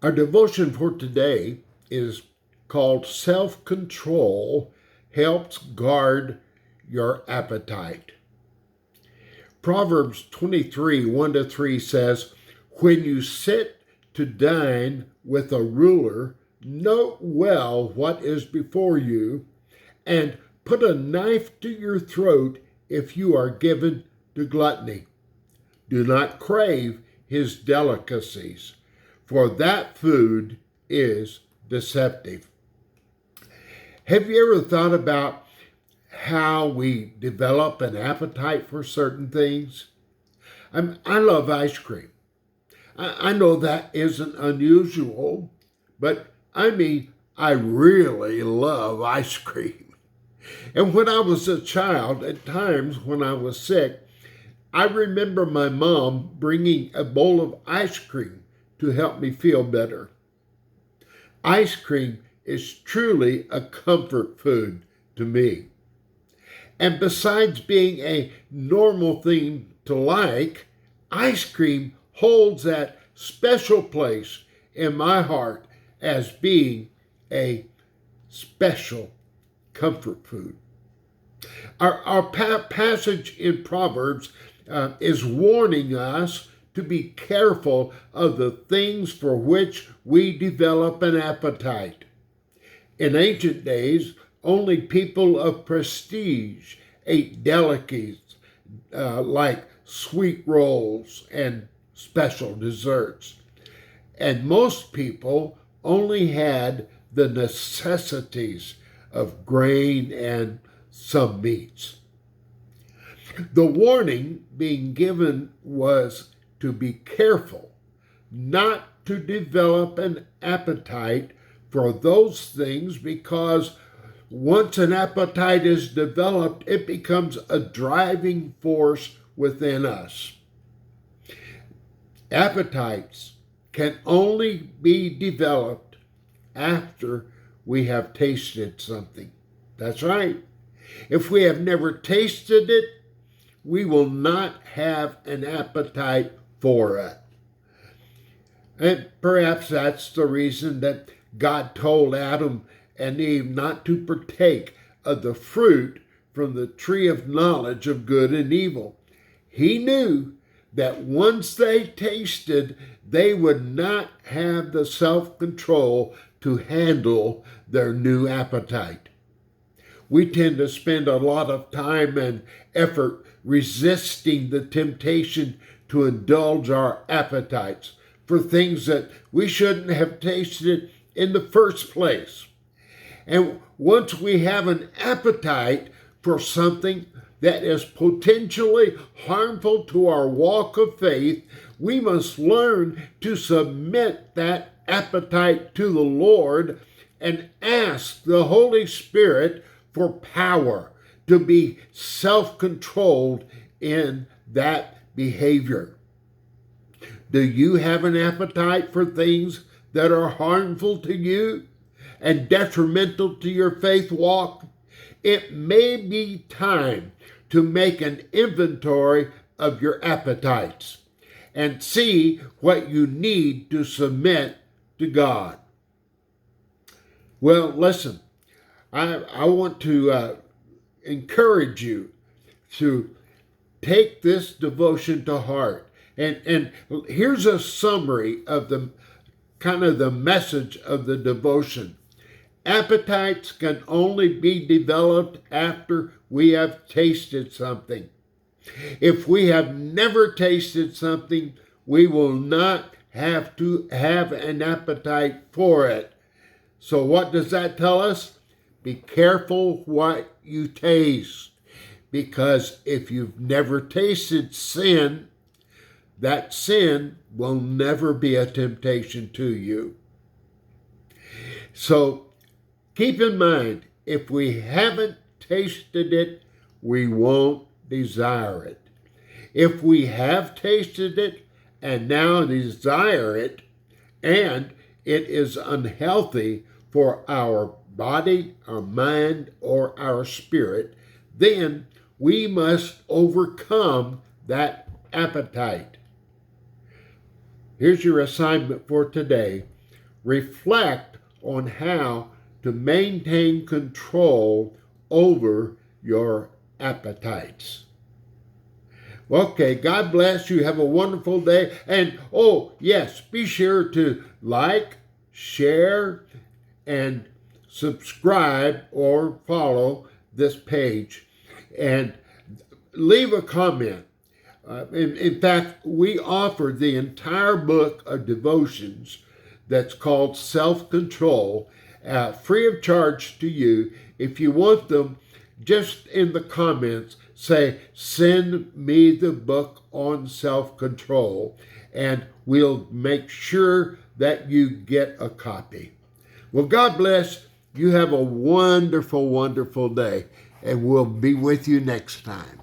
Our devotion for today is called Self-Control Helps Guard Your Appetite. Proverbs 23, 1-3 says, "When you sit to dine with a ruler, note well what is before you, and put a knife to your throat if you are given to gluttony. Do not crave his delicacies, for that food is deceptive." Have you ever thought about how we develop an appetite for certain things? I love ice cream. I know that isn't unusual, but I really love ice cream. And when I was a child, at times when I was sick, I remember my mom bringing a bowl of ice cream to help me feel better. Ice cream is truly a comfort food to me. And besides being a normal thing to like, ice cream holds that special place in my heart as being a special comfort food. Our passage in Proverbs is warning us to be careful of the things for which we develop an appetite. In ancient days, only people of prestige ate delicacies like sweet rolls and special desserts. And most people only had the necessities of grain and some meats. The warning being given was to be careful not to develop an appetite for those things, because once an appetite is developed, it becomes a driving force within us. Appetites can only be developed after we have tasted something. That's right. If we have never tasted it, we will not have an appetite for it. And perhaps that's the reason that God told Adam and Eve not to partake of the fruit from the tree of knowledge of good and evil. He knew that once they tasted, they would not have the self-control to handle their new appetite. We tend to spend a lot of time and effort resisting the temptation to indulge our appetites for things that we shouldn't have tasted in the first place. And once we have an appetite for something that is potentially harmful to our walk of faith, we must learn to submit that appetite to the Lord and ask the Holy Spirit for power to be self-controlled in that behavior. Do you have an appetite for things that are harmful to you and detrimental to your faith walk? It may be time to make an inventory of your appetites and see what you need to submit to God. Well, listen, I want to encourage you to take this devotion to heart. And here's a summary of the message of the devotion. Appetites can only be developed after we have tasted something. If we have never tasted something, we will not have to have an appetite for it. So what does that tell us? Be careful what you taste, because if you've never tasted sin, that sin will never be a temptation to you. So keep in mind, if we haven't tasted it, we won't desire it. If we have tasted it and now desire it, and it is unhealthy for our body, our mind, or our spirit, then we must overcome that appetite. Here's your assignment for today. reflect on how to maintain control over your appetites. Okay, God bless you. Have a wonderful day. And oh, yes, be sure to like, share, and subscribe or follow this page. And leave a comment. In fact, we offer the entire book of devotions that's called Self-Control, free of charge to you. If you want them, just in the comments, say, send me the book on self-control, and we'll make sure that you get a copy. Well, God bless. You have a wonderful, wonderful day, and we'll be with you next time.